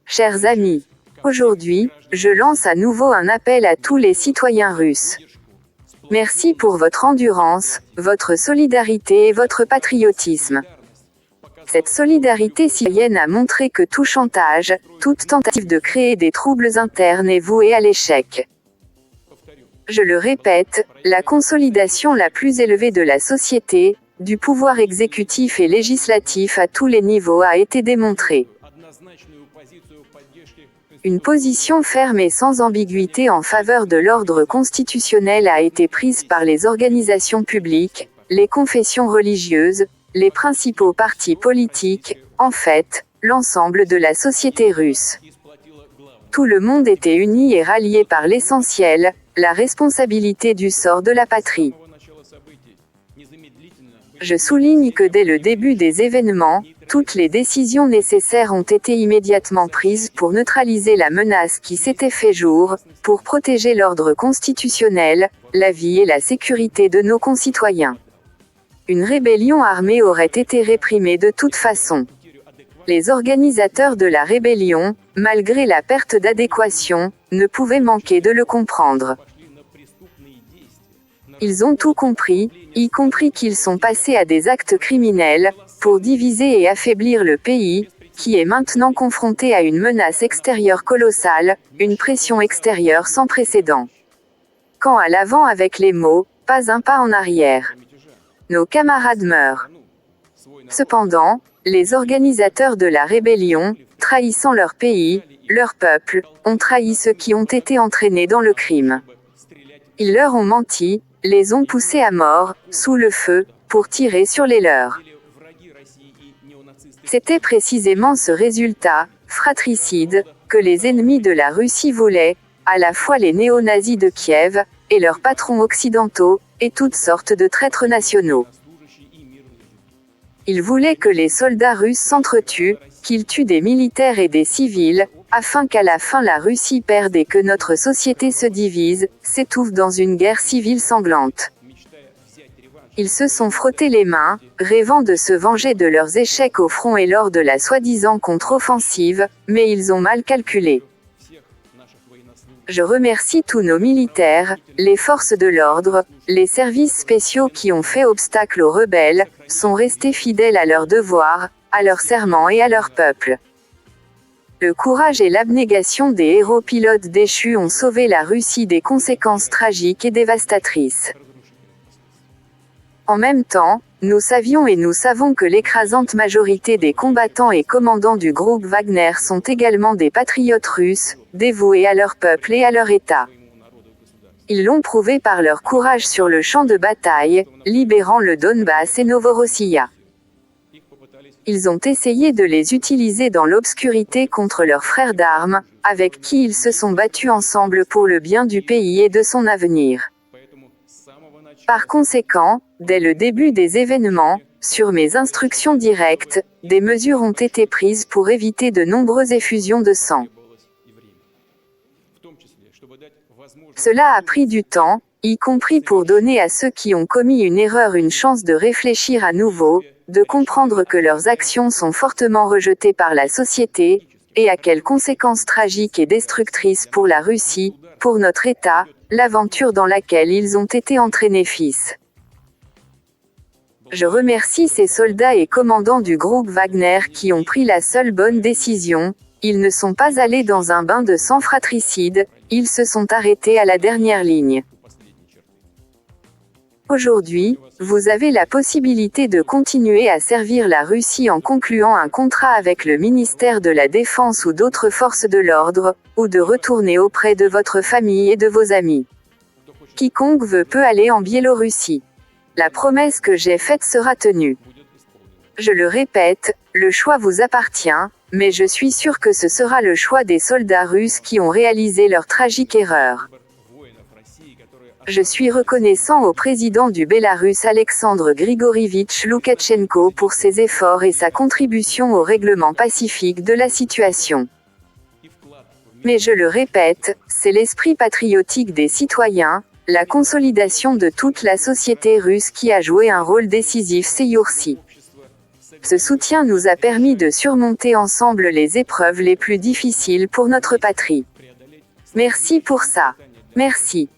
Chers amis, aujourd'hui, je lance à nouveau un appel à tous les citoyens russes. Merci pour votre endurance, votre solidarité et votre patriotisme. Cette solidarité citoyenne a montré que tout chantage, toute tentative de créer des troubles internes est vouée à l'échec. Je le répète, la consolidation la plus élevée de la société, du pouvoir exécutif et législatif à tous les niveaux a été démontrée. Une position ferme et sans ambiguïté en faveur de l'ordre constitutionnel a été prise par les organisations publiques, les confessions religieuses, les principaux partis politiques, en fait, l'ensemble de la société russe. Tout le monde était uni et rallié par l'essentiel, la responsabilité du sort de la patrie. Je souligne que dès le début des événements, toutes les décisions nécessaires ont été immédiatement prises pour neutraliser la menace qui s'était fait jour, pour protéger l'ordre constitutionnel, la vie et la sécurité de nos concitoyens. Une rébellion armée aurait été réprimée de toute façon. Les organisateurs de la rébellion, malgré la perte d'adéquation, ne pouvaient manquer de le comprendre. Ils ont tout compris, y compris qu'ils sont passés à des actes criminels, pour diviser et affaiblir le pays, qui est maintenant confronté à une menace extérieure colossale, une pression extérieure sans précédent. Quand à l'avant avec les mots, pas un pas en arrière. Nos camarades meurent. Cependant, les organisateurs de la rébellion, trahissant leur pays, leur peuple, ont trahi ceux qui ont été entraînés dans le crime. Ils leur ont menti, les ont poussés à mort, sous le feu, pour tirer sur les leurs. C'était précisément ce résultat, fratricide, que les ennemis de la Russie voulaient, à la fois les néo-nazis de Kiev, et leurs patrons occidentaux, et toutes sortes de traîtres nationaux. Ils voulaient que les soldats russes s'entretuent, qu'ils tuent des militaires et des civils, afin qu'à la fin la Russie perde et que notre société se divise, s'étouffe dans une guerre civile sanglante. Ils se sont frottés les mains, rêvant de se venger de leurs échecs au front et lors de la soi-disant contre-offensive, mais ils ont mal calculé. Je remercie tous nos militaires, les forces de l'ordre, les services spéciaux qui ont fait obstacle aux rebelles, sont restés fidèles à leurs devoirs, à leurs serments et à leur peuple. Le courage et l'abnégation des héros pilotes déchus ont sauvé la Russie des conséquences tragiques et dévastatrices. En même temps, nous savions et nous savons que l'écrasante majorité des combattants et commandants du groupe Wagner sont également des patriotes russes, dévoués à leur peuple et à leur État. Ils l'ont prouvé par leur courage sur le champ de bataille, libérant le Donbass et Novorossiya. Ils ont essayé de les utiliser dans l'obscurité contre leurs frères d'armes, avec qui ils se sont battus ensemble pour le bien du pays et de son avenir. Par conséquent, dès le début des événements, sur mes instructions directes, des mesures ont été prises pour éviter de nombreuses effusions de sang. Cela a pris du temps, y compris pour donner à ceux qui ont commis une erreur une chance de réfléchir à nouveau, de comprendre que leurs actions sont fortement rejetées par la société, et à quelles conséquences tragiques et destructrices pour la Russie, pour notre État, l'aventure dans laquelle ils ont été entraînés fils. Je remercie ces soldats et commandants du groupe Wagner qui ont pris la seule bonne décision, ils ne sont pas allés dans un bain de sang fratricide, ils se sont arrêtés à la dernière ligne. Aujourd'hui, vous avez la possibilité de continuer à servir la Russie en concluant un contrat avec le ministère de la Défense ou d'autres forces de l'ordre, ou de retourner auprès de votre famille et de vos amis. Quiconque veut peut aller en Biélorussie. La promesse que j'ai faite sera tenue. Je le répète, le choix vous appartient, mais je suis sûr que ce sera le choix des soldats russes qui ont réalisé leur tragique erreur. Je suis reconnaissant au président du Bélarus Alexandre Grigorievitch Loukachenko pour ses efforts et sa contribution au règlement pacifique de la situation. Mais je le répète, c'est l'esprit patriotique des citoyens, la consolidation de toute la société russe qui a joué un rôle décisif ces jours-ci. Ce soutien nous a permis de surmonter ensemble les épreuves les plus difficiles pour notre patrie. Merci pour ça. Merci.